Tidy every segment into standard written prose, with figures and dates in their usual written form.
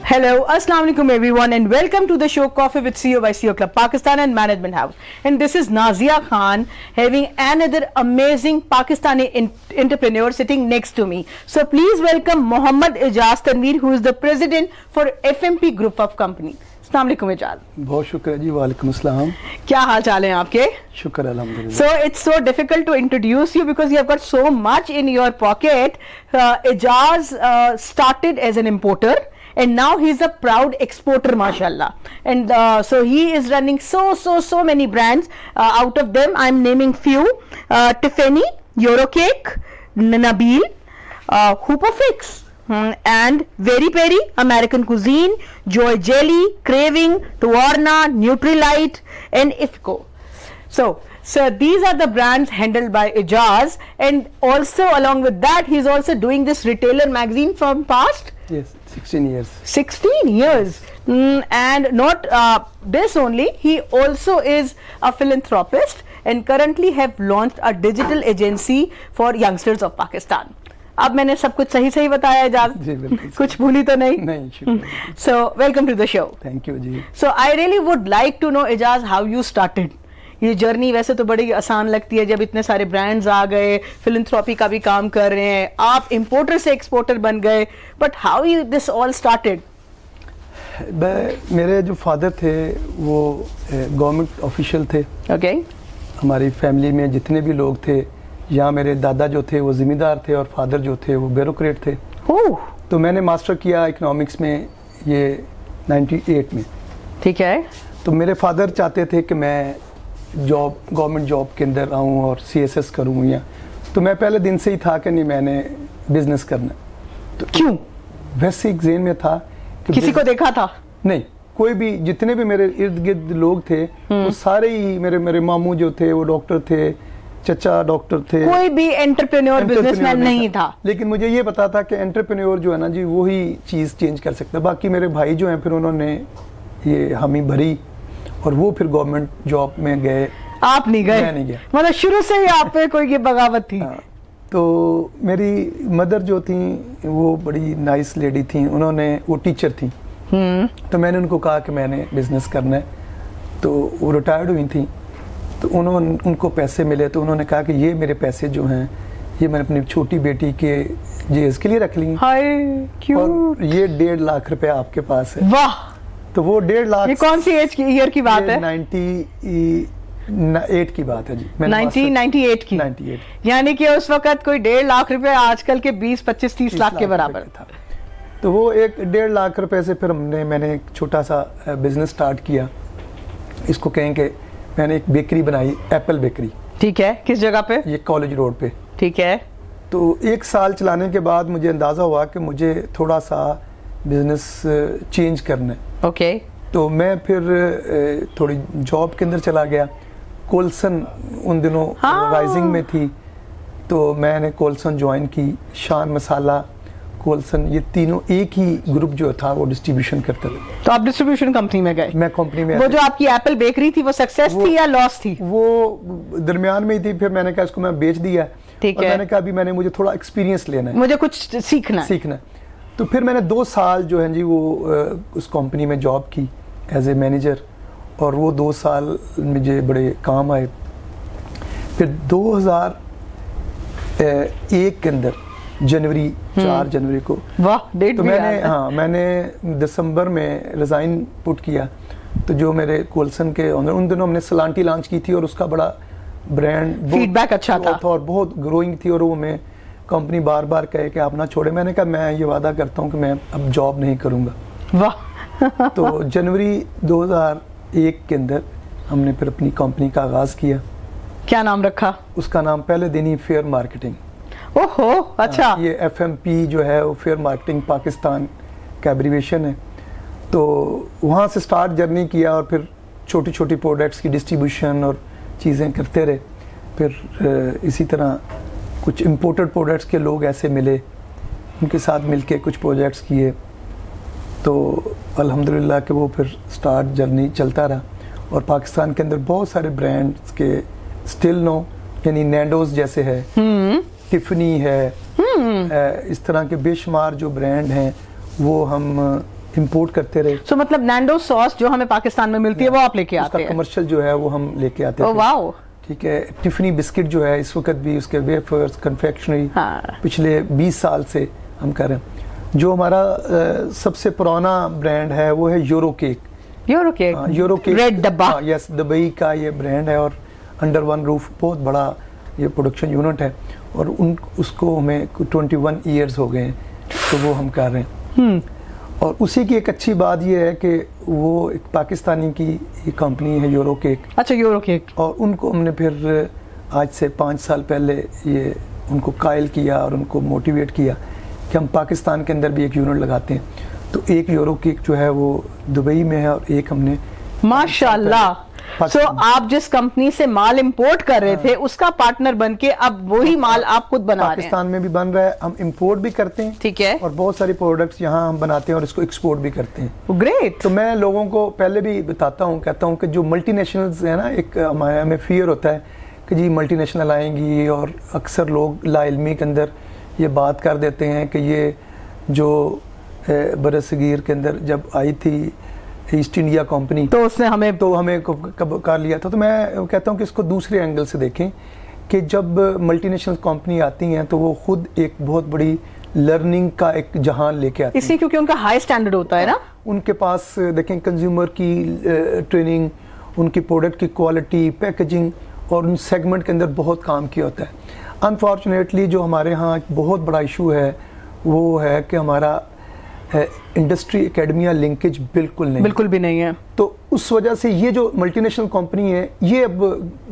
Hello, Assalamu alaikum everyone and welcome to the show Coffee with CEO by CEO Club Pakistan and Management House. And this is Nazia Khan having another amazing Pakistani entrepreneur sitting next to me. So please welcome Mohammad Ijaz Tanveer, who is the president for FMP Group of Company. Assalamu alaikum Ijaz. بہت شکریہ جی. وعلیکم السلام. کیا حال چال ہیں آپ کے؟ شکر الحمدللہ. So it's so difficult to introduce you because you have got so much in your pocket. Ijaz started as an importer. And now he's a proud exporter, mashallah. And so he is running so many brands. Out of them, I'm naming few: Tiffany, Eurocake, Nabil, Hoopafix, and Very Peri, American Cuisine, Joy Jelly, Craving, Tuarna, Nutrilite, and Ifco. So these are the brands handled by Ijaz, and also along with that, he's also doing this retailer magazine from past. Yes, 16 years. 16 years. And not this only, he also is a philanthropist and currently have launched a digital agency for youngsters of Pakistan. اب میں نے سب کچھ صحیح بتایا اجاز؟ جی بالکل. کچھ بھولی تو نہیں؟ نہیں شکریہ. So welcome to the show. Thank you ji. So I really would like to know Ijaz how you started. یہ جرنی ویسے تو بڑی آسان لگتی ہے جب اتنے سارے برانڈز آ گئے, فلنتھراپی کا بھی کام کر رہے ہیں, آپ امپورٹر سے ایکسپورٹر بن گئے, but how you this all started? میرے جو فادر تھے وہ گورنمنٹ آفیشیل تھے. اوکے. ہماری فیملی میں جتنے بھی لوگ تھے, یا میرے دادا جو تھے وہ ذمہ دار تھے اور فادر جو تھے وہ بیوروکریٹ تھے. تو میں نے ماسٹر کیا اکنامکس میں یہ 98 میں. ٹھیک ہے. تو میرے فادر چاہتے تھے کہ میں گورنمنٹ جاب کے اندر آؤں اور CSS کروں, یا تو میں پہلے دن سے ہی تھا کہ نہیں میں نے بزنس کرنا. تو کیوں؟ ویسے ایک ذہن میں تھا کہ کسی کو دیکھا تھا؟ نہیں, کوئی بھی جتنے بھی میرے ارد گرد لوگ تھے وہ سارے ہی میرے ماموں جو تھے وہ ڈاکٹر تھے, چچا ڈاکٹر تھے, کوئی بھی انٹرپرینور بزنس مین نہیں تھا. لیکن مجھے یہ پتا تھا کہ انٹرپرینور جو ہے نا جی وہی چیز چینج کر سکتا ہے. باقی میرے بھائی جو ہیں پھر انہوں نے یہ حامی بھری اور وہ پھر گورنمنٹ جاب میں گئے. آپ نہیں گئے؟ میں نہیں گیا. مطلب شروع سے ہی آپ پہ کوئی یہ بغاوت تھی؟ تو میری مدر جو تھیں وہ بڑی نائس لیڈی تھیں, انہوں نے وہ ٹیچر تھیں. تو میں نے ان کو کہا کہ میں نے بزنس کرنا ہے. تو وہ ریٹائرڈ ہوئی تھیں, تو ان کو پیسے ملے تو انہوں نے کہا کہ یہ میرے پیسے جو ہیں یہ میں نے اپنی چھوٹی بیٹی کے جہیز کے لیے رکھ لی, اور یہ 1.5 لاکھ روپے آپ کے پاس ہے. واہ. تو وہ 1.5 لاکھ. یہ کون سی ایئر کی بات ہے؟ 98 کی بات ہے جی. 1998 کی. 98. یعنی کہ اس وقت کوئی 1.5 لاکھ روپے آج کل کے 20, 25, 30 لاکھ کے برابر تھا. تو وہ ایک 1.5 لاکھ روپے سے پھر میں نے ایک چھوٹا سا بزنس سٹارٹ کیا. اس کو کہیں کہ میں نے ایک بیکری بنائی, ایپل بیکری. ٹھیک ہے. کس جگہ پہ؟ یہ کالج روڈ پہ. ٹھیک ہے. تو 1 سال چلانے کے بعد مجھے اندازہ ہوا کہ مجھے تھوڑا سا بزنس چینج کرنا ہے. اوکے. تو میں پھر تھوڑی جاب کے اندر چلا گیا. کولسن ان دنوں رائزنگ میں تھی, تو میں نے کولسن جوائن کی. شان مسالہ, کولسن, یہ تینوں ایک ہی گروپ جو تھا وہ ڈسٹریبیوشن کرتا تھا. تو آپ ڈسٹریبیوشن کمپنی میں گئے؟ میں کمپنی میں. وہ جو آپ کی ایپل بیکری تھی وہ سکسیس تھی یا لاس تھی؟ وہ درمیان میں ہی تھی. پھر میں نے کہا اس کو میں بیچ دیا. ٹھیک ہے. میں نے کہا ابھی مجھے تھوڑا ایکسپیرینس لینا ہے, مجھے کچھ سیکھنا ہے. تو پھر میں نے 2 سال جو ہیں جی وہ اس کمپنی میں جاب کی ایز اے مینیجر, اور وہ 2 سال مجھے بڑے کام آئے. پھر 2001 کے اندر جنوری 4 جنوری کو, تو میں نے دسمبر میں ریزائن پٹ کیا. تو جو میرے کولسن کے ان دنوں ہم نے سلانٹی لانچ کی تھی اور اس کا بڑا برانڈ فیڈ بیک اچھا تھا اور بہت گروئنگ تھی, اور وہ میں کمپنی بار بار کہے کہ آپ نہ چھوڑے. میں نے کہا میں یہ وعدہ کرتا ہوں کہ میں اب جاب نہیں کروں گا. واہ. تو جنوری 2001 کے اندر ہم نے پھر اپنی کمپنی کا آغاز کیا. کیا نام رکھا اس کا؟ نام پہلے دن ہی فیئر مارکیٹنگ. اوہو. اچھا. یہ FMP جو ہے وہ فیئر مارکیٹنگ پاکستان کا ایبریویشن ہے. تو وہاں سے سٹارٹ جرنی کیا, اور پھر چھوٹی چھوٹی پروڈکٹس کی ڈسٹریبیوشن اور چیزیں کرتے رہے. پھر اسی طرح کچھ امپورٹڈ پروڈکٹس کے لوگ ایسے ملے, ان کے ساتھ مل کے کچھ پروجیکٹس کیے. تو الحمدللہ کہ وہ پھر سٹارٹ جرنی چلتا رہا, اور پاکستان کے اندر بہت سارے برانڈس کے اسٹل نو, یعنی نینڈوز جیسے ہے, ٹفنی ہے, اس طرح کے بے شمار جو برانڈ ہیں وہ ہم امپورٹ کرتے رہے. سو مطلب نینڈو ساس جو ہمیں پاکستان میں ملتی ہے وہ آپ لے کے اس آتے کا ہیں؟ کمرشل جو ہے وہ ہم لے کے آتے او تھے. واو. ٹھیک ہے. ٹفنی بسکٹ جو ہے اس وقت بھی اس کے ویفرز کنفیکشنری پچھلے 20 سال سے ہم کر رہے ہیں. جو ہمارا سب سے پرانا برانڈ ہے وہ ہے Euro cake. Euro cake. Euro cake red ڈبہ. یس, دبئی کا یہ برانڈ ہے اور انڈر ون روف بہت بڑا یہ پروڈکشن یونٹ ہے اور اس کو ہمیں 21 ایئرز ہو گئے ہیں تو وہ ہم کر رہے ہیں. اور اسی کی ایک اچھی بات یہ ہے کہ وہ ایک پاکستانی کی کمپنی ہے یورو کیک. اچھا یورو کیک. اور ان کو ہم نے پھر آج سے 5 سال پہلے یہ ان کو قائل کیا اور ان کو موٹیویٹ کیا کہ ہم پاکستان کے اندر بھی ایک یونٹ لگاتے ہیں. تو ایک یورو کیک جو ہے وہ دبئی میں ہے اور ایک ہم نے ماشاءاللہ. سو آپ جس کمپنی سے مال امپورٹ کر رہے تھے اس کا پارٹنر بن کے اب وہی مال آپ خود بنا رہے ہیں. پاکستان میں بھی بن رہا ہے, ہم امپورٹ بھی کرتے ہیں. ٹھیک ہے. اور بہت ساری پروڈکٹس یہاں ہم بناتے ہیں اور اس کو ایکسپورٹ بھی کرتے ہیں. گریٹ. تو میں لوگوں کو پہلے بھی بتاتا ہوں, کہتا ہوں کہ جو ملٹی نیشنلز ہیں نا, ایک ہمیں فیئر ہوتا ہے کہ جی ملٹی نیشنل آئیں گی, اور اکثر لوگ لا علمی کے اندر یہ بات کر دیتے ہیں کہ یہ جو برصغیر کے اندر جب آئی تھی ایسٹ انڈیا کمپنی تو اس نے ہمیں کر لیا تھا. تو میں کہتا ہوں کہ اس کو دوسرے اینگل سے دیکھیں کہ جب ملٹی نیشنل کمپنی آتی ہیں تو وہ خود ایک بہت بڑی لرننگ کا ایک جہان لے کے آتی ہیں. اس لیے کیونکہ ان کا ہائی سٹینڈرڈ ہوتا ہے نا. ان کے پاس دیکھیں کنزیومر کی ٹریننگ, ان کی پروڈکٹ کی کوالٹی, پیکیجنگ, اور ان سیگمنٹ کے اندر بہت کام کیا ہوتا ہے. انفارچونیٹلی جو ہمارے ہاں بہت بڑا ایشو ہے وہ ہے کہ ہمارا انڈسٹری اکیڈمیا لنکیج بالکل بھی نہیں ہے. تو اس وجہ سے یہ جو ملٹی نیشنل کمپنی ہے یہ اب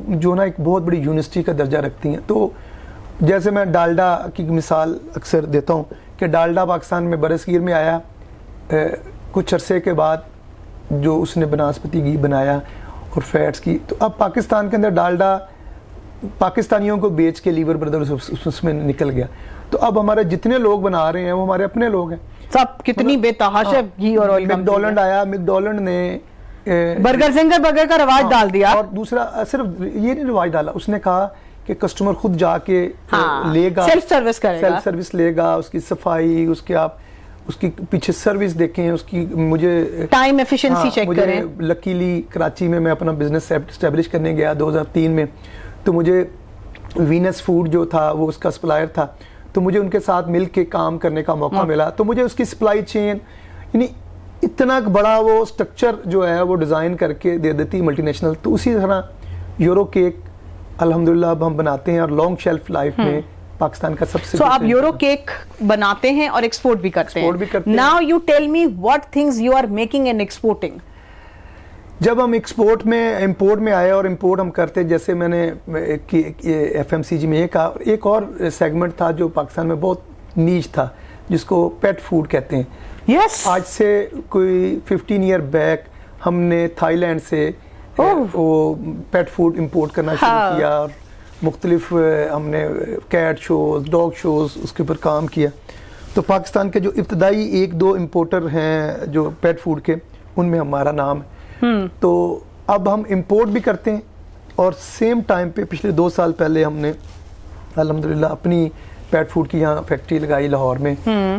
جو نا ایک بہت بڑی یونیورسٹی کا درجہ رکھتی ہیں. تو جیسے میں ڈالڈا کی مثال اکثر دیتا ہوں کہ ڈالڈا پاکستان میں برصغیر میں آیا, کچھ عرصے کے بعد جو اس نے بناسپتی گھی بنایا اور فیٹس کی, تو اب پاکستان کے اندر ڈالڈا پاکستانیوں کو بیچ کے لیور بردرز اس میں نکل گیا. تو اب ہمارے جتنے لوگ بنا رہے ہیں وہ ہمارے اپنے لوگ ہیں. سب کتنی بے تحاشا گھی اور آئل. میکڈونلڈ آیا, میکڈونلڈ نے برگر زنگر برگر کا رواج ڈال دیا. اور دوسرا صرف یہ نہیں رواج ڈالا, اس نے کہا کہ کسٹمر خود جا کے لے گا, سیلف سروس کرے گا, سیلف سروس لے گا, اس کی صفائی, اس کے آپ اس کی پیچھے سروس دیکھیں, اس کی مجھے ٹائم ایفیشنسی چیک کریں. لکیلی کراچی میں اپنا بزنس اسٹیبلش کرنے گیا 2003 میں, تو مجھے وینس فوڈ جو تھا وہ اس کا سپلائر تھا, تو مجھے ان کے ساتھ مل کے کام کرنے کا موقع ملا. تو مجھے اس کی سپلائی چین یعنی اتنا بڑا وہ سٹرکچر جو ہے وہ ڈیزائن کر کے دے دیتی ملٹی نیشنل. تو اسی طرح یورو کیک الحمدللہ اب ہم بناتے ہیں اور لانگ شیلف لائف میں پاکستان کا سب سے. سو آپ یورو کیک بناتے ہیں اور ایکسپورٹ بھی کرتے ہیں. Now you tell me what things you are making and exporting. جب ہم ایکسپورٹ میں امپورٹ میں آئے اور امپورٹ ہم کرتے, جیسے میں نے ایف ایم سی جی میں یہ کہا, ایک اور سیگمنٹ تھا جو پاکستان میں بہت نیچ تھا جس کو پیٹ فوڈ کہتے ہیں. یس. آج سے کوئی 15 ایئر بیک ہم نے تھائی لینڈ سے وہ پیٹ فوڈ امپورٹ کرنا شروع کیا, اور مختلف ہم نے کیٹ شوز, ڈاگ شوز اس کے اوپر کام کیا. تو پاکستان کے جو ابتدائی 1-2 امپورٹر ہیں جو پیٹ فوڈ کے, ان میں ہمارا نام ہے. تو اب ہم امپورٹ بھی کرتے ہیں اور سیم ٹائم پہ پچھلے 2 سال پہلے ہم نے الحمدللہ اپنی پیٹ فوڈ کی یہاں فیکٹری لگائی لاہور میں,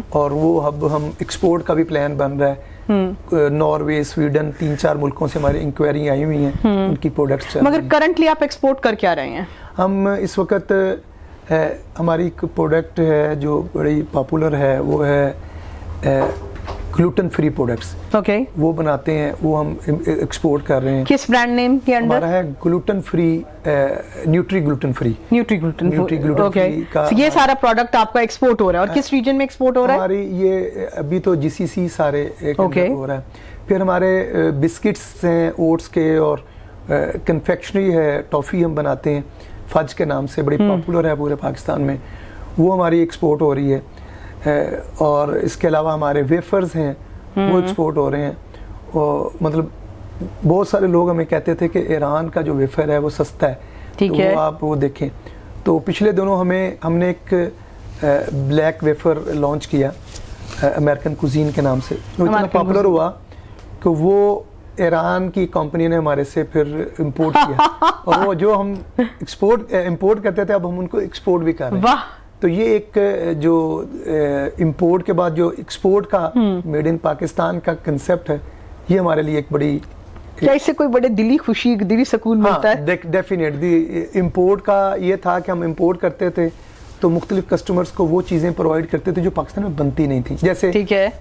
اور وہ اب ہم ایکسپورٹ کا بھی پلان بن رہا ہے. ناروے, سویڈن, 3-4 ملکوں سے ہماری انکوائری آئی ہوئی ہیں ان کی پروڈکٹس. مگر کرنٹلی آپ ایکسپورٹ کر کیا رہے ہیں؟ ہم اس وقت ہماری ایک پروڈکٹ ہے جو بڑی پاپولر ہے, وہ ہے گلوٹن فری پروڈکٹس. اوکے. وہ بناتے ہیں, وہ ہم ایکسپورٹ کر رہے ہیں. کس برانڈ نیم کے انڈر؟ ہمارا ہے gluten free, nutri gluten free. Nutri gluten free کا یہ سارا پروڈکٹ آپ کا ایکسپورٹ ہو رہا ہے. اور کس ریجن میں ایکسپورٹ ہو رہا ہے؟ ہماری یہ ابھی تو جی سی سی سارے ہو رہا ہے. پھر ہمارے بسکٹس ہیں اوٹس کے, اور کنفیکشنری ہے, ٹافی ہم بناتے ہیں فج کے نام سے, بڑی پاپولر ہے پورے پاکستان میں, وہ ہماری ایکسپورٹ ہو رہی ہے. اور اس کے علاوہ ہمارے ویفرز ہیں وہ ایکسپورٹ ہو رہے ہیں. اور مطلب بہت سارے لوگ ہمیں کہتے تھے کہ ایران کا جو ویفر ہے وہ سستا ہے, تو وہ آپ وہ دیکھیں. تو پچھلے دنوں ہم نے ایک بلیک ویفر لانچ کیا امریکن کوزین کے نام سے, وہ اتنا پاپولر ہوا کہ وہ ایران کی کمپنی نے ہمارے سے پھر امپورٹ کیا, اور وہ جو ہم امپورٹ کرتے تھے اب ہم ان کو ایکسپورٹ بھی کر رہے ہیں. تو یہ ایک جو امپورٹ کے بعد جو ایکسپورٹ کا میڈ ان پاکستان کا کنسپٹ ہے یہ ہمارے لیے ایک بڑی کیا اس سے کوئی بڑے دلی خوشی دلی سکون ملتا ہے؟ ڈیفینیٹلی امپورٹ کا یہ تھا کہ ہم امپورٹ کرتے تھے تو مختلف کسٹمرز کو وہ چیزیں پرووائڈ کرتے تھے جو پاکستان میں بنتی نہیں تھی. جیسے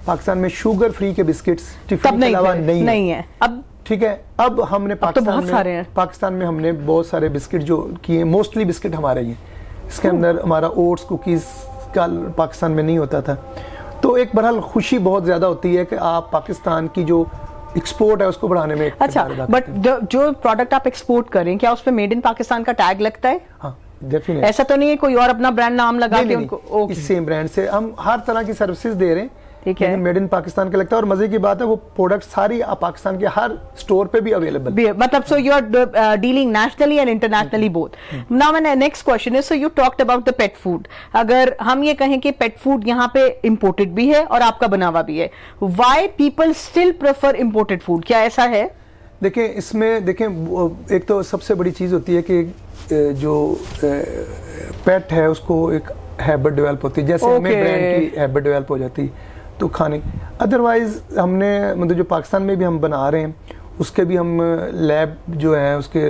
پاکستان میں شوگر فری کے بسکٹس ٹفن کے علاوہ نہیں ہے اب, ٹھیک ہے. اب ہم نے پاکستان میں ہم نے بہت سارے بسکٹ جو کیے, موسٹلی بسکٹ ہمارے ہی ہیں. اس کے اندر ہمارا اوٹس کوکیز کا پاکستان میں نہیں ہوتا تھا. تو ایک بہرحال خوشی بہت زیادہ ہوتی ہے کہ آپ پاکستان کی جو ایکسپورٹ ہے اس کو بڑھانے میں. اچھا, بٹ جو پروڈکٹ آپ ایکسپورٹ کریں کیا اس پہ میڈ ان پاکستان کا ٹیگ لگتا ہے؟ ہاں ڈیفینیٹلی. ایسا تو نہیں ہے کوئی اور اپنا برانڈ نام لگا کے ان کو؟ اس سیم برانڈ سے ہم ہر طرح کی سروسز دے رہے ہیں, ٹھیک ہے, میڈ ان پاکستان کا لگتا ہے. اور مزے کی بات ہے وہ پروڈکٹ ساری پاکستان کے ہر اسٹور پہ بھی اویلیبل, مطلب so you are dealing nationally and internationally both. Now my next question is, so you talked about the pet food. اگر ہم یہ کہیں کہ پیٹ فوڈ یہاں پہ امپورٹڈ بھی ہے اور آپ کا بنا ہوا بھی ہے, why people still prefer imported food? کیا ایسا ہے؟ دیکھیں اس میں دیکھیں ایک تو سب سے بڑی چیز ہوتی ہے کہ جو پیٹ ہے اس کو ایک ہیبٹ ڈیولپ ہوتی ہے, جیسے ہمیں برانڈ کی ہیبٹ ڈیولپ ہو جاتی تو کھانے. ادروائز ہم نے مطلب جو پاکستان میں بھی ہم بنا رہے ہیں اس کے بھی ہم لیب جو ہیں اس کے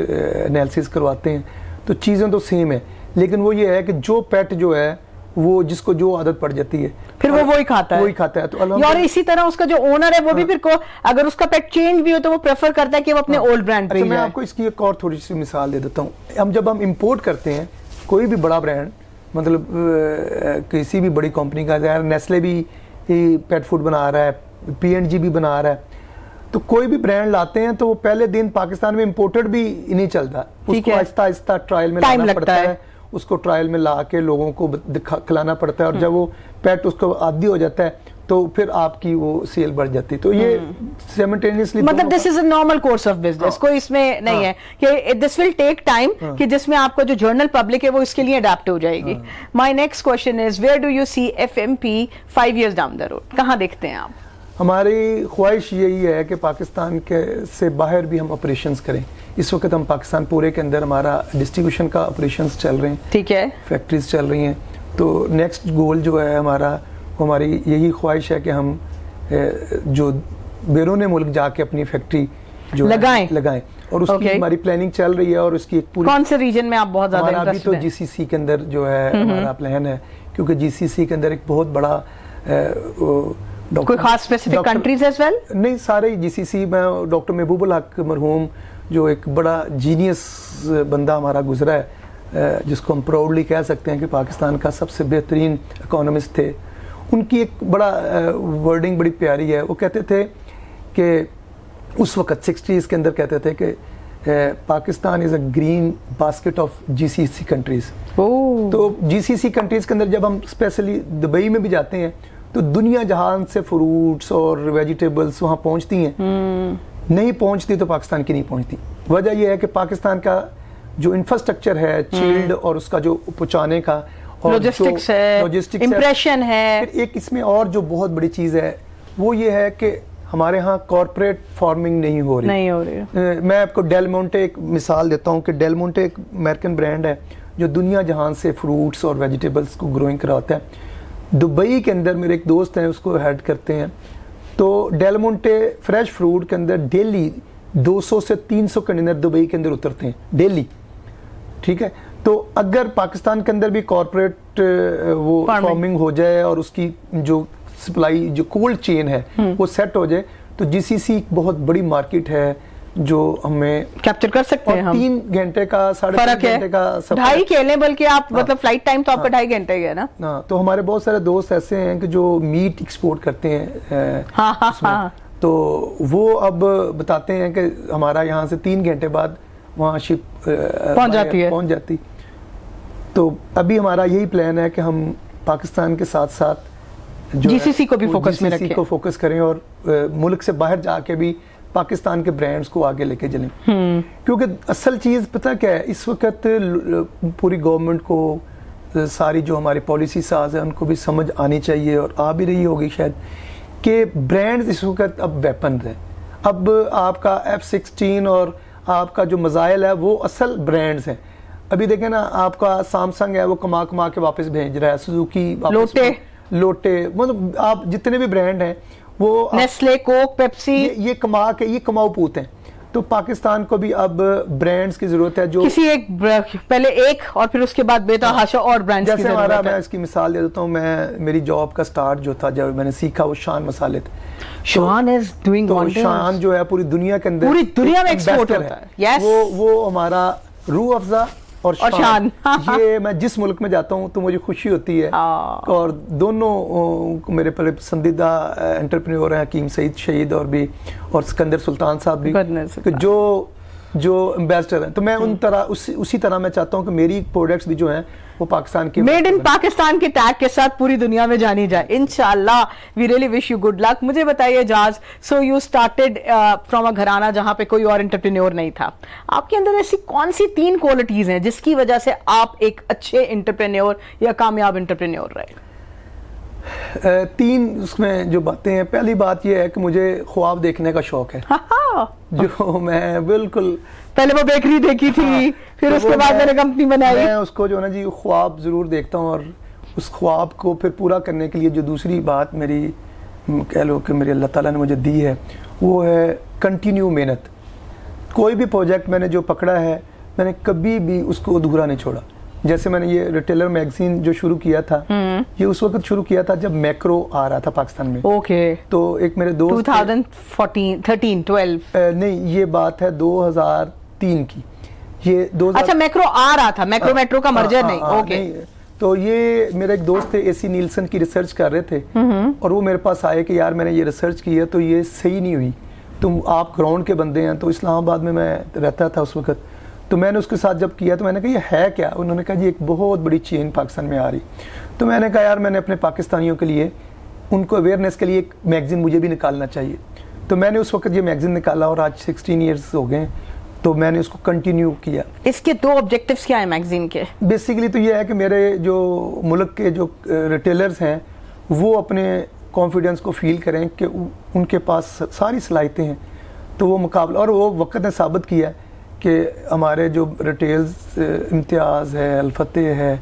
انالیسس کرواتے ہیں, تو چیزیں تو سیم ہے, لیکن وہ یہ ہے کہ جو پیٹ جو ہے وہ جس کو جو عادت پڑ جاتی ہے پھر وہ وہی کھاتا ہے. تو اور اسی طرح اس کا جو اونر ہے وہ بھی پھر اگر اس کا پیٹ چینج بھی ہو تو وہ پریفر کرتا ہے کہ وہ اپنے اولڈ برانڈ پہ. میں آپ کو اس کی ایک اور تھوڑی سی مثال دے دیتا ہوں. جب ہم امپورٹ کرتے ہیں کوئی بھی بڑا برانڈ, مطلب کسی بھی بڑی کمپنی کا, نیسلے بھی پیٹ فوڈ بنا رہا ہے, P&G بھی بنا رہا ہے, تو کوئی بھی برانڈ لاتے ہیں تو وہ پہلے دن پاکستان میں امپورٹڈ بھی نہیں چلتا, اس کو آہستہ آہستہ ٹرائل میں لانا پڑتا ہے, اس کو ٹرائل میں لا کے لوگوں کو کھلانا پڑتا ہے, اور جب وہ پیٹ اس کو عادی ہو جاتا ہے تو پھر آپ کی وہ سیل بڑھ جاتی ہے. تو یہ سیملٹینیسلی مطلب this is a normal course of business, کوئی اس میں نہیں ہے کہ دس ول ٹیک ٹائم کہ جس میں آپ کا جو جرنل پبلک ہے وہ اس کے لیے اڈیپٹ ہو جائے گی. My next question is, where do you see FMP 5 years down the road? کہاں دیکھتے ہیں آپ؟ ہماری خواہش یہی ہے کہ پاکستان کے سے باہر بھی ہم آپریشنز کریں. اس وقت ہم پاکستان پورے کے اندر ہمارا ڈسٹریبیوشن کا آپریشنز چل رہے ہیں, ٹھیک ہے, فیکٹریز چل رہی ہیں. تو نیکسٹ گول جو ہے ہماری یہی خواہش ہے کہ ہم جو بیرون ملک جا کے اپنی فیکٹری جو لگائیں, اور اس کی ہماری پلاننگ چل رہی ہے. اور اس کی ایک پوری, کون سے ریجن میں آپ بہت زیادہ ہمارا ابھی تو GCC کے اندر جو ہے ہمارا پلان ہے, کیونکہ GCC کے اندر ایک بہت بڑا کوئی خاص اسپیسیفک کنٹریز ایز ویل نہیں, سارے GCC میں ڈاکٹر محبوب الحق مرحوم جو ایک بڑا جینیس بندہ ہمارا گزرا ہے, جس کو ہم پراؤڈلی کہہ سکتے ہیں کہ پاکستان کا سب سے بہترین اکانومسٹ تھے. ان کی ایک بڑا ورڈنگ بڑی پیاری ہے. وہ کہتے تھے کہ اس وقت 60s کے اندر کہتے تھے کہ Pakistan is a green basket of GCC countries. تو GCC کنٹریز کے اندر جب ہم اسپیشلی دبئی میں بھی جاتے ہیں تو دنیا جہان سے فروٹس اور ویجیٹیبلس وہاں پہنچتی ہیں, نہیں پہنچتی تو پاکستان کی نہیں پہنچتی. وجہ یہ ہے کہ پاکستان کا جو انفراسٹرکچر ہے چیلڈ, اور اس کا جو پہنچانے کا لوجسٹکس ہے, امپریشن ہے. ایک اس میں اور جو بہت بڑی چیز ہے وہ یہ ہے کہ ہمارے ہاں کارپوریٹ فارمنگ نہیں ہو رہی. میں آپ کو ڈیل مونٹے ایک مثال دیتا ہوں کہ ڈیل مونٹے ایک امریکن برانڈ ہے جو دنیا جہان سے فروٹس اور ویجیٹیبلس کو گروئنگ کراتا ہے. دبئی کے اندر میرے ایک دوست ہیں اس کو ہیڈ کرتے ہیں, تو ڈیل مونٹے فریش فروٹ کے اندر ڈیلی 200 سے 300 کنٹینر دبئی کے اندر اترتے ہیں ڈیلی, ٹھیک ہے. تو اگر پاکستان کے اندر بھی کارپوریٹ وہ فارمنگ ہو جائے اور اس کی جو سپلائی جو کولڈ چین ہے وہ سیٹ ہو جائے تو GCC بہت بڑی مارکیٹ ہے جو ہمیں کیپچر کر سکتے ہیں. 3 گھنٹے کا 3.5 گھنٹے کا سفر, 2.5 کہہ بلکہ آپ مطلب فلائٹ ٹائم تو آپ کا 2.5 گھنٹے ہے نا. ہاں, تو ہمارے بہت سارے دوست ایسے ہیں کہ جو میٹ ایکسپورٹ کرتے ہیں, تو وہ اب بتاتے ہیں کہ ہمارا یہاں سے 3 گھنٹے بعد وہاں شپ پہنچ جاتی. تو ابھی ہمارا یہی پلان ہے کہ ہم پاکستان کے ساتھ ساتھ GCC کو بھی فوکس میں رکھیں, کو فوکس کریں اور ملک سے باہر جا کے بھی پاکستان کے برانڈز کو آگے لے کے چلیں. کیونکہ اصل چیز پتہ کیا ہے, اس وقت پوری گورنمنٹ کو, ساری جو ہماری پالیسی ساز ہیں ان کو بھی سمجھ آنی چاہیے, اور آ بھی رہی ہوگی شاید, کہ برانڈز اس وقت اب ویپنز ہیں. اب آپ کا F-16 اور آپ کا جو میزائل ہے وہ اصل برانڈز ہیں. ابھی دیکھیں نا آپ کا سامسنگ ہے وہ کما کما کے واپس بھیج رہا ہے, سوزوکی لوٹے مطلب آپ جتنے بھی برانڈ ہیں وہ نیسلے, کوک, پیپسی, یہ کما کے یہ کماؤ پوت ہیں. تو پاکستان کو بھی اب برانڈز کی ضرورت ہے جو کسی ایک پہلے ایک اور پھر اس کے بعد بے تحاشا اور برانڈز کی جیسے ہمارا, ضرورت ہے. میں اس کی مثال دے دیتا ہوں, میری جاب کا سٹارٹ جو تھا جب میں نے سیکھا وہ شان مسالے تھے. شان از ڈوئنگ ونڈرز. شان جو ہے پوری دنیا کے اندر, پوری دنیا میں ایکسپورٹ ہوتا ہے. یس, وہ ہمارا روح افزا اور شان. یہ میں جس ملک میں جاتا ہوں تو مجھے خوشی ہوتی ہے. اور دونوں میرے پسندیدہ انٹرپرینور ہیں, حکیم سعید شہید اور سکندر سلطان صاحب بھی, جو امبیسڈر ہیں. تو میں اسی طرح میں چاہتا ہوں کہ میری پروڈکٹس بھی جو ہیں وہ پاکستان کے میڈ ان پاکستان کے ٹیگ کے ساتھ پوری دنیا میں جانی جائے انشاءاللہ. We really wish you good luck. مجھے بتائیے Ijaz, so you started from a گھرانہ جہاں پہ کوئی اور انٹرپرینور نہیں تھا. آپ کے اندر ایسی کون سی 3 کوالٹیز ہیں جس کی وجہ سے آپ ایک اچھے انٹرپرینور یا کامیاب انٹرپرینور رہے؟ 3 اس میں جو باتیں ہیں. پہلی بات یہ ہے کہ مجھے خواب دیکھنے کا شوق ہے, جو میں بالکل پہلے وہ بیکری دیکھی تھی, پھر اس کے بعد میں نے کمپنی بنائی. میں اس کو جو نا جی خواب ضرور دیکھتا ہوں, اور اس خواب کو پھر پورا کرنے کے لیے جو دوسری بات میری کہہ لو کہ میری اللہ تعالیٰ نے مجھے دی ہے وہ ہے کنٹینیو محنت. کوئی بھی پروجیکٹ میں نے جو پکڑا ہے میں نے کبھی بھی اس کو ادھورا نہیں چھوڑا. جیسے میں نے یہ ریٹیلر میگزین جو شروع کیا تھا, یہ اس وقت شروع کیا تھا جب میکرو آ رہا تھا پاکستان میں. اوکے. تو ایک میرے دوست 2013 نہیں, یہ بات ہے 2003 کی. یہ اچھا میکرو آ رہا تھا, میٹرو کا مرجر نہیں. اوکے. تو یہ میرا ایک دوست تھے, اے سی نیلسن کی ریسرچ کر رہے تھے, اور وہ میرے پاس آئے کہ یار میں نے یہ ریسرچ کی ہے تو یہ صحیح نہیں ہوئی, تم آپ گراؤنڈ کے بندے ہیں. تو اسلام آباد میں رہتا تھا اس وقت. تو میں نے اس کے ساتھ جب کیا تو میں نے کہا یہ ہے کیا؟ انہوں نے کہا جی ایک بہت بڑی چین پاکستان میں آ رہی. تو میں نے کہا یار میں نے اپنے پاکستانیوں کے لیے, ان کو اویئرنیس کے لیے ایک میگزین مجھے بھی نکالنا چاہیے. تو میں نے اس وقت یہ میگزین نکالا اور آج 16 ایئرز ہو گئے, تو میں نے اس کو کنٹینیو کیا. اس کے 2 آبجیکٹیوز کیا ہیں میگزین کے؟ بیسیکلی تو یہ ہے کہ میرے جو ملک کے جو ریٹیلرز ہیں وہ اپنے کانفیڈنس کو فیل کریں کہ ان کے پاس ساری صلاحیتیں ہیں, تو وہ مقابلہ, اور وہ وقت نے ثابت کیا ہے کہ ہمارے جو ریٹیلز امتیاز ہے, الفتح ہے,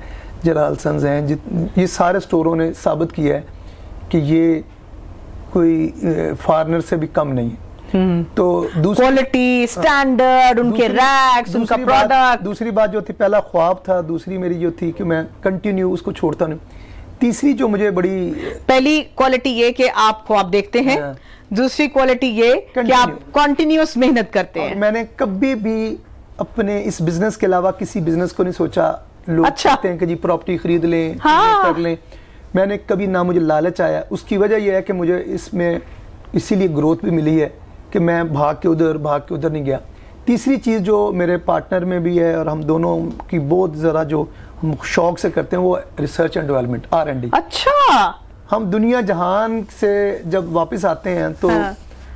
جلال سنز ہیں, یہ سارے سٹوروں نے ثابت کیا ہے کہ یہ کوئی فارنر سے بھی کم نہیں ہے. تو کوالٹی, سٹینڈرڈ, ان کے ریکس, ان کا پروڈکٹ. دوسری بات جو تھی, پہلا خواب تھا, دوسری میری جو تھی کہ میں کنٹینیو اس کو چھوڑتا نہیں. تیسری جو مجھے بڑی, پہلی کوالٹی یہ کہ آپ خواب دیکھتے ہیں, دوسری کوالٹی یہ کہ آپ کنٹینیوس محنت کرتے ہیں. میں نے کبھی بھی اپنے اس بزنس کے علاوہ کسی بزنس کو نہیں سوچا. لوگ کہتے ہیں کہ جی پراپرٹی خرید لیں, کر لیں, میں نے کبھی نہ مجھے لالچ آیا. اس کی وجہ یہ ہے کہ مجھے اس میں اسی لیے گروتھ بھی ملی ہے کہ میں بھاگ کے ادھر نہیں گیا. تیسری چیز جو میرے پارٹنر میں بھی ہے اور ہم دونوں کی بہت ذرا جو ہم شوق سے کرتے ہیں وہ ریسرچ اینڈ ڈیولپمنٹ, R&D. اچھا. ہم دنیا جہان سے جب واپس آتے ہیں تو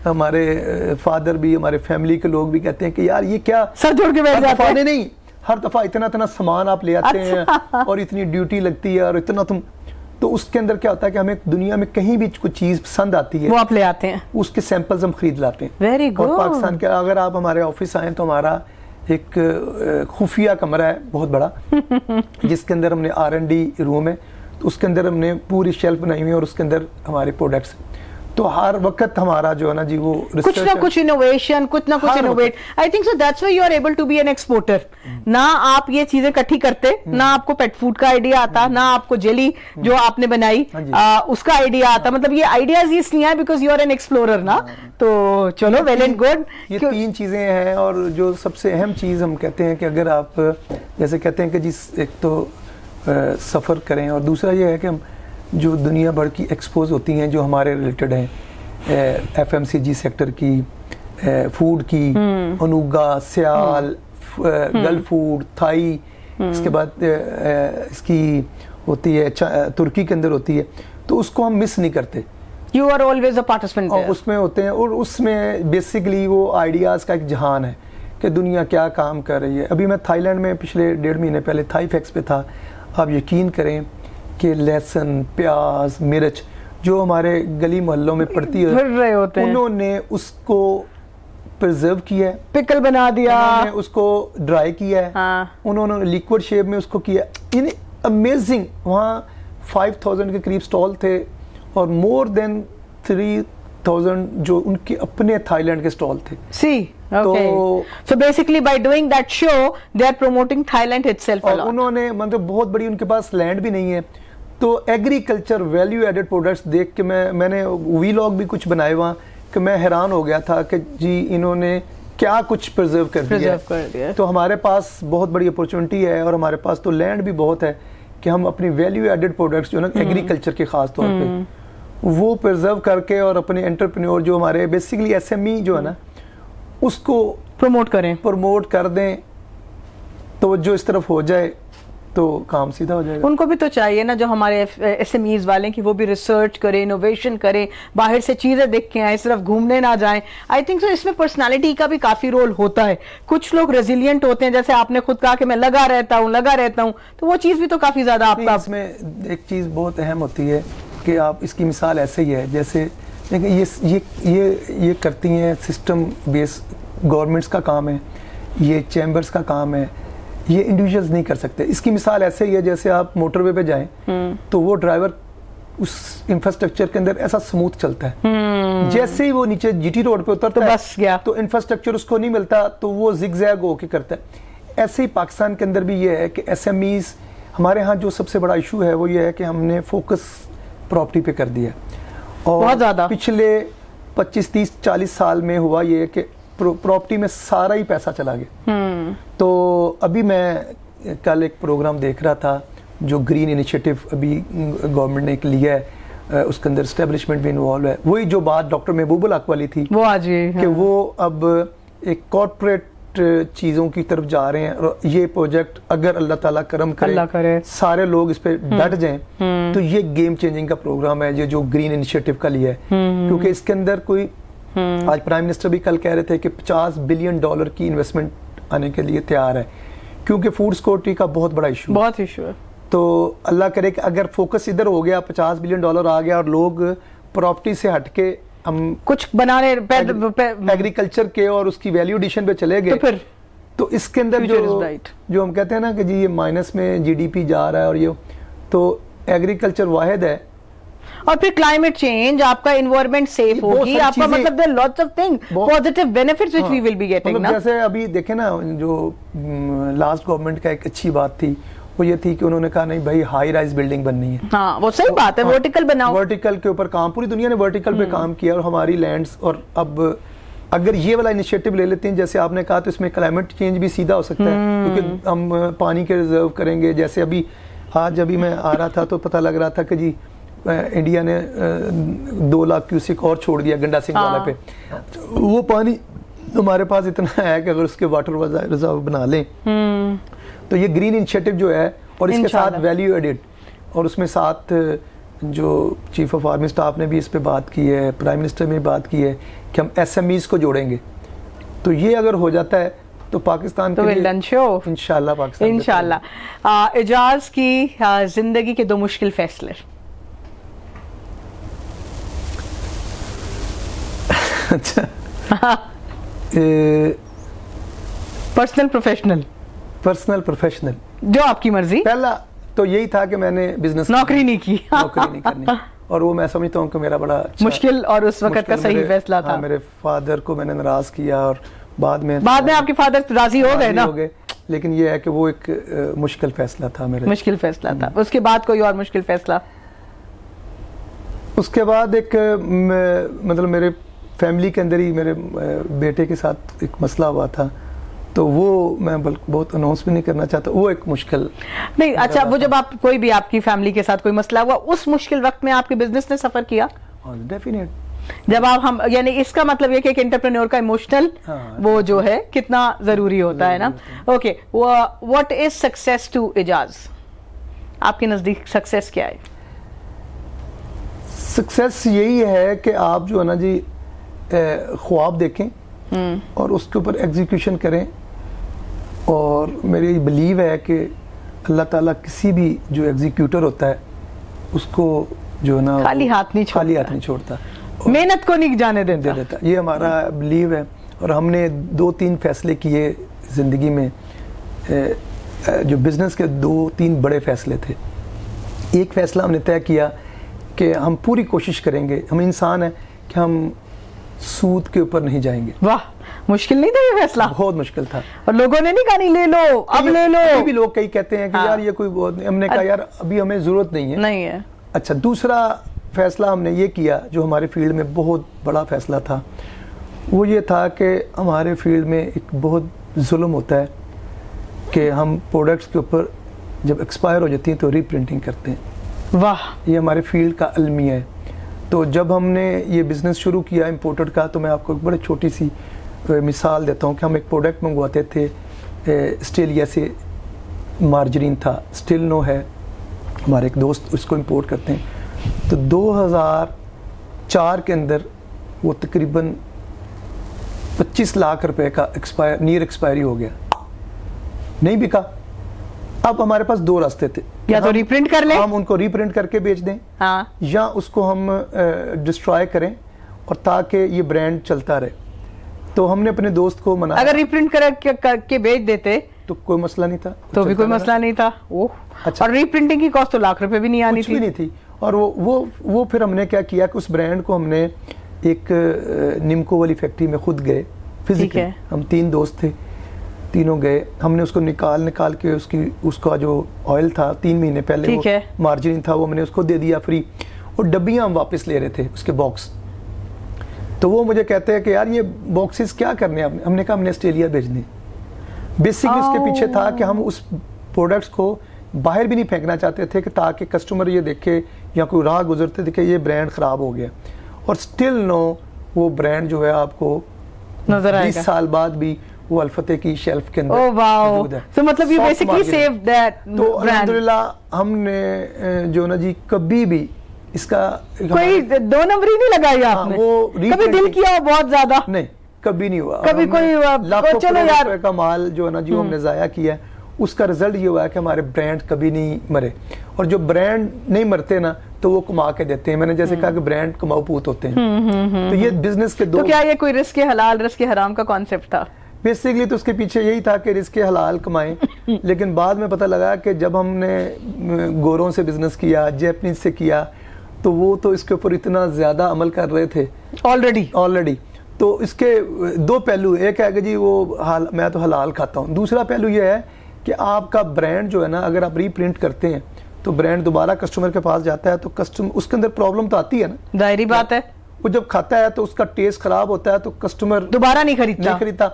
ہمارے فادر بھی, ہمارے فیملی کے لوگ بھی کہتے ہیں کہ یار یہ کیا سر جوڑ کے بیٹھ جاتے ہیں. نہیں, ہر دفعہ اتنا سامان آپ لے آتے ہیں اور اتنی ڈیوٹی لگتی ہے اور اتنا تو اس کے اندر کیا ہوتا ہے کہ ہمیں دنیا میں کہیں بھی کوئی چیز پسند آتی ہے وہ آپ لے آتے ہیں, اس کے سیمپلز ہم خرید لاتے ہیں. Very good. اور پاکستان کے اگر آپ ہمارے آفس آئیں تو ہمارا ایک خفیہ کمرہ ہے بہت بڑا, جس کے اندر ہم نے R&D روم ہے, تو اس کے اندر ہم نے پوری شیلف بنائی ہوئی ہے اور اس کے اندر ہمارے پروڈکٹس. تو ہر وقت ہمارا جو ہے نا جی وہ کچھ نہ کچھ انوویشن, کچھ نہ کچھ innovate. I think so that's why you are able to be an exporter. نہ آپ یہ چیزیں اکٹھی کرتے, نہ آپ کو پیٹ فوڈ کا آئیڈیا آتا, نہ آپ کو جیلی جو آپ نے بنائی اس کا آئیڈیا آتا. مطلب یہ آئیڈیاز اس لیے ہیں because you are an explorer نا. تو چلو ویل اینڈ گڈ. یہ 3 چیزیں ہیں. اور جو سب سے اہم چیز ہم کہتے ہیں کہ اگر آپ جیسے کہتے ہیں کہ جی ایک تو سفر کریں, اور دوسرا یہ ہے کہ ہم جو دنیا بھر کی ایکسپوز ہوتی ہیں جو ہمارے ریلیٹڈ ہیں, FMCG سیکٹر کی, فوڈ کی, انوگا, سیال, گل فوڈ, تھائی, اس کے بعد اس کی ہوتی ہے ترکی کے اندر ہوتی ہے, تو اس کو ہم مس نہیں کرتے. You are always a participant there. اس میں ہوتے ہیں, اور اس میں بیسیکلی وہ آئیڈیاز کا ایک جہان ہے کہ دنیا کیا کام کر رہی ہے. ابھی میں تھائی لینڈ میں پچھلے 1.5 مہینے پہلے تھائی فیکس پہ تھا. آپ یقین کریں کہ لہسن, پیاز, مرچ جو ہمارے گلی محلوں میں پڑتی ہے, انہوں نے اس کو پرزرو کیا ہے, پکل بنا دیا, انہوں نے اس کو ڈرائی کیا ہے, ہاں, انہوں نے لیکوڈ شیپ میں اس کو کیا. یعنی امیزنگ. وہاں 5000 کے قریب سٹال تھے اور مور دین 3000 جو ان کے اپنے تھائی لینڈ کے سٹال تھے. سی okay. So basically by doing that show they are promoting Thailand itself a اور lot. انہوں نے مطلب بہت بڑی ان کے پاس لینڈ بھی نہیں ہے, تو ایگریکلچر ویلیو ایڈڈ پروڈکٹس دیکھ کے میں نے وی لاگ بھی کچھ بنائے وہاں کہ میں حیران ہو گیا تھا کہ جی انہوں نے کیا کچھ پرزرو کر دیا. تو ہمارے پاس بہت بڑی اپورچونٹی ہے اور ہمارے پاس تو لینڈ بھی بہت ہے کہ ہم اپنی ویلیو ایڈڈ پروڈکٹس جو نا ایگریکلچر کے خاص طور پہ وہ پرزرو کر کے اور اپنے انٹرپرینور جو ہمارے بیسیکلی ایس ایم ای جو ہے نا اس کو پروموٹ کر دیں, تو جو اس طرف ہو جائے تو کام سیدھا ہو جائے گا. ان کو بھی تو چاہیے نا جو ہمارے ایس ایم ایز والے کہ وہ بھی ریسرچ کریں, انوویشن کریں, باہر سے چیزیں دیکھ کے آئیں, صرف گھومنے نہ جائیں. آئی تھنک سو اس میں پرسنالٹی کا بھی کافی رول ہوتا ہے. کچھ لوگ ریزیلینٹ ہوتے ہیں, جیسے آپ نے خود کہا کہ میں لگا رہتا ہوں, تو وہ چیز بھی تو کافی زیادہ آپ کا. اس میں ایک چیز بہت اہم ہوتی ہے کہ آپ اس کی مثال ایسے ہی ہے جیسے یہ کرتی ہیں سسٹم بیس, گورنمنٹس کا کام ہے, یہ چیمبرز کا کام ہے, یہ انڈیویجولز نہیں کر سکتے. اس کی مثال ایسے ہی ہے جیسے آپ موٹر وے پہ جائیں تو وہ ڈرائیور اس انفراسٹرکچر کے اندر ایسا سموتھ چلتا ہے, جیسے ہی وہ نیچے جی ٹی روڈ پہ اترتا ہے بس گیا, تو انفراسٹرکچر اس کو نہیں ملتا, تو وہ زگ زیگ ہو کے کرتا ہے. ایسے ہی پاکستان کے اندر بھی یہ ہے کہ ایس ایم ایز ہمارے ہاں جو سب سے بڑا ایشو ہے وہ یہ ہے کہ ہم نے فوکس پراپرٹی پہ کر دیا, اور پچھلے 25-30-40 سال میں ہوا یہ کہ پراپرٹی میں سارا ہی پیسہ چلا گیا. تو ابھی میں کل ایک پروگرام دیکھ رہا تھا جو گرین انیشیٹو ابھی گورنمنٹ نے ایک لیا ہے, اس کے اندر اسٹیبلشمنٹ بھی انوالو ہے. وہی جو بات ڈاکٹر محبوب الحق والی تھی وہ آج کہ وہ اب ایک کارپوریٹ چیزوں کی طرف جا رہے ہیں, اور یہ پروجیکٹ اگر اللہ تعالیٰ کرم کرے سارے لوگ اس پہ ڈٹ جائیں تو یہ گیم چینجنگ کا پروگرام ہے یہ جو گرین انیشیٹو کا لیا ہے. کیونکہ اس کے اندر کوئی آج پرائم منسٹر بھی کل کہہ رہے تھے کہ $50 بلین کی انویسٹمنٹ آنے کے لیے تیار ہے, کیونکہ فوڈ سیکورٹی کا بہت بڑا ایشو ہے. تو اللہ کرے کہ اگر فوکس ادھر ہو گیا, $50 بلین آ گیا اور لوگ پراپرٹی سے ہٹ کے ہم کچھ بنانے ایگریکلچر کے اور اس کی ویلیو ایڈیشن پہ چلے گئے, تو اس کے اندر جو ہم کہتے ہیں نا کہ جی یہ مائنس میں جی ڈی پی جا رہا ہے, اور یہ تو ایگریکلچر واحد ہے. اور پھر کلائمیٹ چینج, آپ کا انوائرمنٹ سیف ہوگی, آپ کا مطلب there are lots of things, positive benefits which we will be getting نا. جیسے ابھی دیکھیں نا جو لاسٹ گورنمنٹ کا ایک اچھی بات تھی وہ یہ تھی کہ انہوں نے کہا نہیں بھائی ہائی رائز بلڈنگ بننی ہے. ہاں وہ صحیح بات ہے, ورٹیکل بناؤ, ورٹیکل کے اوپر کام, پوری دنیا نے ورٹیکل پہ کام کیا, اور ہماری لینڈز, اور اب اگر یہ والا انیشیٹو لے لیتے ہیں جیسے آپ نے کہا تو اس میں کلائمیٹ چینج بھی سیدھا ہو سکتا ہے, کیونکہ ہم پانی کے ریزرو کریں گے. جیسے ابھی میں آ رہا تھا تو پتہ لگ رہا تھا کہ جی انڈیا نے 2 لاکھ کیوسک اور چھوڑ دیا گنڈا سنگھ والے پہ. وہ پانی ہمارے پاس اتنا ہے کہ اگر اس کے واٹر ریزرو بنا لیں تو یہ گرین انیشیٹو جو ہے, اور اس کے ساتھ ویلیو ایڈڈ, اور اس میں ساتھ جو چیف آف آرمی اسٹاف نے بھی اس پہ بات کی ہے, پرائم منسٹر نے بھی بات کی ہے کہ ہم ایس ایم ایز کو جوڑیں گے. تو یہ اگر ہو جاتا ہے تو پاکستان کے لیے انشاءاللہ پاکستان انشاءاللہ. اعجاز کی زندگی کے 2 مشکل فیصلے. پرسنل پروفیشنل جو آپ کی مرضی. پہلا تو یہی تھا کہ میں نے بزنس نوکری نہیں کی, نوکری نہیں کرنی, اور وہ میں سمجھتا ہوں کہ میرا بڑا مشکل اور اس وقت کا صحیح فیصلہ تھا. میرے فادر کو میں نے ناراض کیا, اور بعد میں آپ کے فادر راضی ہو گئے نا, لیکن یہ ہے کہ وہ ایک مشکل فیصلہ تھا میرے. مشکل فیصلہ تھا. اس کے بعد کوئی اور مشکل فیصلہ؟ اس کے بعد ایک مطلب میرے فیملی کے اندر ہی میرے بیٹے کے ساتھ ایک مسئلہ ہوا تھا, تو وہ میں بہت اناؤنس بھی نہیں کرنا چاہتا, وہ ایک مشکل نہیں. اچھا, وہ جب آپ کوئی بھی آپ کی فیملی کے ساتھ کوئی مسئلہ ہوا, اس مشکل وقت میں آپ کے بزنس نے سفر کیا؟ ڈیفینیٹ. جب آپ یعنی اس کا مطلب یہ کہ ایک انٹرپرینور کا ایموشنل وہ جو ہے کتنا ضروری ہوتا ہے نا. Okay, what is success to Ijaz? آپ کے نزدیک سکسیس کیا ہے؟ سکسیس یہی ہے کہ آپ جو ہے نا جی خواب دیکھیں اور اس کے اوپر ایگزیکیوشن کریں, اور میری بلیو ہے کہ اللہ تعالیٰ کسی بھی جو ایگزیکیوٹر ہوتا ہے اس کو جو ہے نا خالی ہاتھ نہیں چھوڑتا, چھوڑتا, محنت کو نہیں جانے دیتا. یہ ہمارا بلیو ہے. اور ہم نے 2-3 فیصلے کیے زندگی میں, جو بزنس کے 2-3 بڑے فیصلے تھے. ایک فیصلہ ہم نے طے کیا کہ ہم پوری کوشش کریں گے, ہم انسان ہیں, کہ ہم سود کے اوپر نہیں جائیں گے. واہ, مشکل نہیں تھا یہ فیصلہ؟ بہت مشکل تھا. اور لوگوں نے نہیں کہا نہیں لے لو, اب لے لو. ابھی بھی لوگ کئی کہتے ہیں کہ یار یہ کوئی بہت, ہم نے کہا یار ابھی ہمیں ضرورت نہیں ہے. نہیں ہے. اچھا, دوسرا فیصلہ ہم نے یہ کیا جو ہمارے فیلڈ میں بہت بڑا فیصلہ تھا, وہ یہ تھا کہ ہمارے فیلڈ میں ایک بہت ظلم ہوتا ہے کہ ہم پروڈکٹس کے اوپر جب ایکسپائر ہو جاتی ہیں تو ری پرنٹنگ کرتے ہیں. واہ, یہ ہمارے فیلڈ کا المیہ ہے. تو جب ہم نے یہ بزنس شروع کیا امپورٹڈ کا, تو میں آپ کو ایک بڑی چھوٹی سی مثال دیتا ہوں کہ ہم ایک پروڈکٹ منگواتے تھے آسٹریلیا سے, مارجرین تھا, اسٹل نو ہے, ہمارے ایک دوست اس کو امپورٹ کرتے ہیں. تو 2004 کے اندر وہ تقریباً 25 لاکھ روپے کا نیئر ایکسپائری ہو گیا, نہیں بکا. اب ہمارے پاس 2 راستے تھے, یا تو ریپرنٹ کر لیں, ہم ان کو ریپرنٹ کر کے بیچ دیں, ہاں, یا اس کو ہم ڈسٹرائے کریں اور تاکہ یہ برانڈ چلتا رہے. تو ہم نے اپنے دوست کو منایا, اگر ریپرنٹ کر کے بیچ دیتے تو کوئی مسئلہ نہیں تھا, تو بھی کوئی مسئلہ نہیں تھا. اوہ, اور ری پرنٹنگ کی کاسٹ تو لاکھ روپے بھی نہیں آنی کچھ بھی نہیں تھی. اور وہ پھر ہم نے کیا کیا کہ اس برانڈ کو ہم نے ایک نمکو والی فیکٹری میں خود گئے فزیکلی, ہم 3 دوست تھے, تینوں گئے. ہم نے اس کو نکال کے اس کا جو آئل تھا 3 مہینے پہلے وہ مارجرین تھا, وہ میں نے اس کو دے دیا فری, اور ڈبیاں ہم واپس لے رہے تھے اس کے باکس. تو وہ مجھے کہتے ہیں کہ یار یہ باکسز کیا کرنے ہیں, ہم نے کہا ہم نے آسٹریلیا بھیجنے. بیسکلی اس کے پیچھے تھا کہ ہم اس پروڈکٹس کو باہر بھی نہیں پھینکنا چاہتے تھے, کہ تاکہ کسٹمر یہ دیکھے یا کوئی راہ گزرتے دیکھے یہ برانڈ خراب ہو گیا. اور اسٹل نو وہ برانڈ جو ہے آپ کو نظر آئے گا 20 سال بعد بھی وہ الفتح کی شیلف کے اندر موجود ہے. تو مطلب یہ بیسکلی سیو دیٹ. تو الحمدللہ ہم نے جو نا جی کبھی بھی اس کا کوئی 2 نمبر ہی نہیں لگایا آپ نے, کبھی دل کیا بہت زیادہ نہیں, کبھی نہیں ہوا. کبھی کوئی لاکھوں چلو کروڑ یار روپے کا مال جو ہے نا جو ہم نے ضائع کیا ہے, اس کا رزلٹ یہ ہوا ہے کہ ہمارے برانڈ کبھی نہیں مرے. اور جو برانڈ نہیں مرتے نا تو وہ کما کے دیتے ہیں. میں نے جیسے کہا کہ برانڈ کماؤ پوت ہوتے ہیں. تو یہ بزنس کے 2. تو کیا یہ کوئی رزق حلال رزق حرام کا کانسیپٹ تھا؟ بیسکلی تو اس کے پیچھے یہی تھا کہ رزق حلال کمائیں. لیکن بعد میں پتہ لگا کہ جب ہم نے گوروں سے بزنس کیا, جیپنیز سے کیا, تو وہ تو اس کے اوپر اتنا زیادہ عمل کر رہے تھے آلریڈی. تو اس کے 2 پہلو, ایک ہے کہ جی وہ میں تو حلال کھاتا ہوں. دوسرا پہلو یہ ہے کہ آپ کا برانڈ جو ہے نا, اگر آپ ری پرنٹ کرتے ہیں تو برانڈ دوبارہ کسٹمر کے پاس جاتا ہے, تو کسٹمر اس کے اندر پرابلم تو آتی ہے نا, ظاہری بات ہے. وہ جب کھاتا ہے تو اس کا ٹیسٹ خراب ہوتا ہے, تو کسٹمر دوبارہ نہیں خریدتا.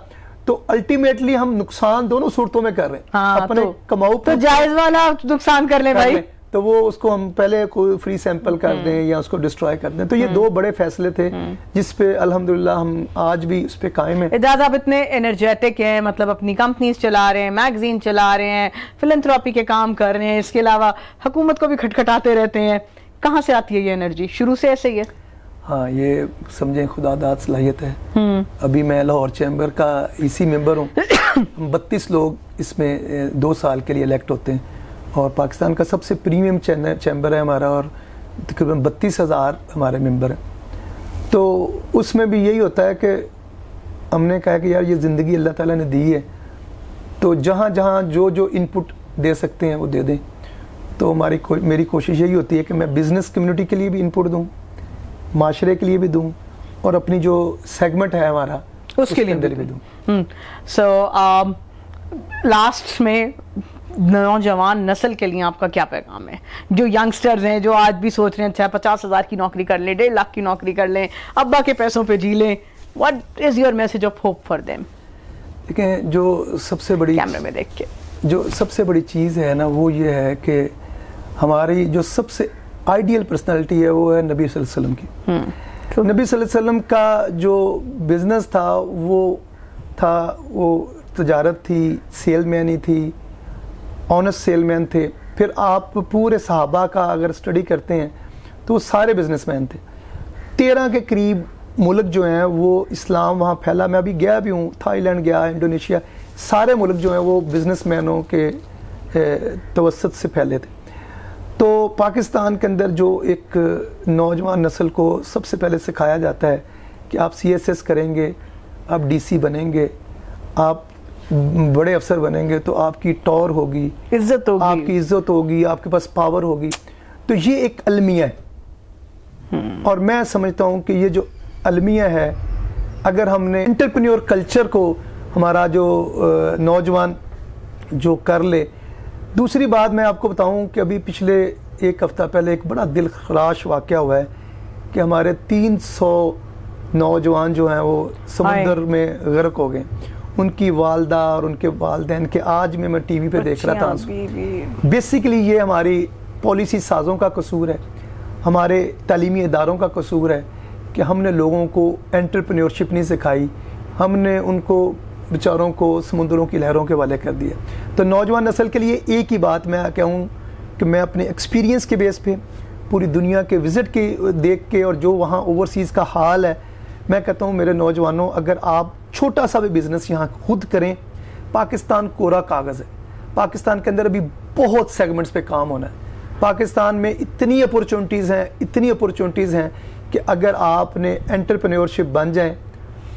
تو الٹیمیٹلی ہم نقصان دونوں صورتوں میں کر رہے ہیں. اپنے کماؤ تو جائز والا نقصان کر لیں بھائی, تو وہ اس کو ہم پہلے کوئی فری سیمپل کر دیں یا اس کو ڈسٹرائے کر دیں. تو یہ 2 بڑے فیصلے تھے جس پہ الحمدللہ ہم آج بھی اس پہ قائم ہیں. اعجاز, آپ اتنے انرجیٹک ہیں, مطلب اپنی کمپنیز چلا رہے ہیں, میگزین چلا رہے ہیں, فلنتھراپی کے کام کر رہے ہیں, اس کے علاوہ حکومت کو بھی کھٹکھٹاتے رہتے ہیں. کہاں سے آتی ہے یہ انرجی؟ شروع سے ایسے ہی ہے؟ ہاں, یہ سمجھیں خدا داد صلاحیت ہے. ابھی میں لاہور چیمبر کا EC ممبر ہوں. 32 لوگ اس میں 2 سال کے لیے الیکٹ ہوتے ہیں, اور پاکستان کا سب سے پریمیم چیمبر ہے ہمارا, اور تقریباً 32,000 ہمارے ممبر ہیں. تو اس میں بھی یہی ہوتا ہے کہ ہم نے کہا کہ یار یہ زندگی اللہ تعالیٰ نے دی ہے, تو جہاں جہاں جو انپٹ دے سکتے ہیں وہ دے دیں. تو میری کوشش یہی ہوتی ہے کہ میں بزنس کمیونٹی کے لیے بھی انپٹ دوں, معاشرے کے لیے بھی دوں, اور اپنی جو سیگمنٹ ہے ہمارا اس کے اندر بھی دوں. سو لاسٹ میں نوجوان نسل کے لیے آپ کا کیا پیغام ہے, جو ینگسٹرز ہیں, جو آج بھی سوچ رہے ہیں اچھا 50,000 کی نوکری کر لیں, 1.5 لاکھ کی نوکری کر لیں, ابا کے پیسوں پہ جی لیں, what is your message of hope for them؟ دیکھیں, جو سب سے بڑی کیمرے میں دیکھ کے جو سب سے بڑی چیز ہے نا, وہ یہ ہے کہ ہماری جو سب سے آئیڈیل پرسنالٹی ہے وہ ہے نبی صلی اللہ علیہ وسلم کی. نبی صلی اللہ علیہ وسلم کا جو بزنس تھا وہ تجارت تھی, سیل مین ہی تھی, آنیسٹ سیل مین تھے. پھر آپ پورے صحابہ کا اگر اسٹڈی کرتے ہیں تو وہ سارے بزنس مین تھے. 13 کے قریب ملک جو ہیں وہ اسلام وہاں پھیلا. میں ابھی گیا بھی ہوں, تھائی لینڈ گیا, انڈونیشیا, سارے ملک جو ہیں وہ بزنس مینوں کے توسط سے پھیلے تھے. تو پاکستان کے اندر جو ایک نوجوان نسل کو سب سے پہلے سکھایا جاتا ہے کہ آپ CSS کریں گے, آپ DC بنیں گے, آپ بڑے افسر بنیں گے تو آپ کی ٹور ہوگی, عزت ہوگی, آپ کی عزت ہوگی, آپ کے پاس پاور ہوگی. تو یہ ایک المیہ ہے, اور میں سمجھتا ہوں کہ یہ جو المیہ ہے, اگر ہم نے انٹرپرینیور کلچر کو ہمارا جو نوجوان جو کر لے. دوسری بات میں آپ کو بتاؤں کہ ابھی پچھلے ایک ہفتہ پہلے ایک بڑا دل خراش واقعہ ہوا ہے کہ ہمارے 300 نوجوان جو ہیں وہ سمندر میں غرق ہو گئے. ان کی والدہ اور ان کے والدین کے آج میں ٹی وی پہ دیکھ رہا تھا. بیسیکلی یہ ہماری پالیسی سازوں کا قصور ہے, ہمارے تعلیمی اداروں کا قصور ہے کہ ہم نے لوگوں کو انٹرپرینیورشپ نہیں سکھائی, ہم نے ان کو بیچاروں کو سمندروں کی لہروں کے حوالے کر دیا. تو نوجوان نسل کے لیے ایک ہی بات میں کہوں کہ میں اپنے ایکسپیرینس کے بیس پہ پوری دنیا کے وزٹ کے دیکھ کے اور جو وہاں اوورسیز کا حال ہے, میں کہتا ہوں میرے نوجوانوں, اگر آپ چھوٹا سا بھی بزنس یہاں خود کریں, پاکستان کورا کاغذ ہے. پاکستان کے اندر ابھی بہت سیگمنٹس پہ کام ہونا ہے. پاکستان میں اتنی اپورچونٹیز ہیں کہ اگر آپ نے انٹرپرینیورشپ بن جائیں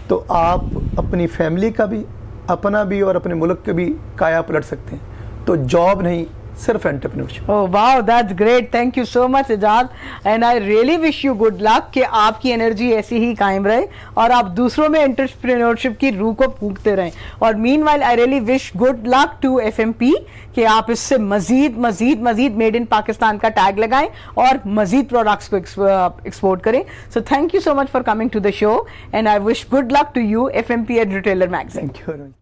تو آپ اپنی فیملی کا بھی, اپنا بھی اور اپنے ملک کا بھی کایا پلٹ سکتے ہیں. تو جاب نہیں, صرف entrepreneurship. Oh wow, that's great. Thank you so much Ijaz, and I really wish you good luck کہ آپ کی انرجی ایسی ہی قائم رہے اور آپ دوسروں میں انٹرپرینیورشپ کی روح کو پھونکتے رہیں. اور مین while I really wish good luck to FMP کہ آپ اس سے مزید میڈ ان پاکستان کا ٹیگ لگائیں اور مزید پروڈکٹس کو ایکسپورٹ کریں. So thank you so much for coming to the show and I wish good luck to you, FMP and Retailer Magazine. Thank you very much.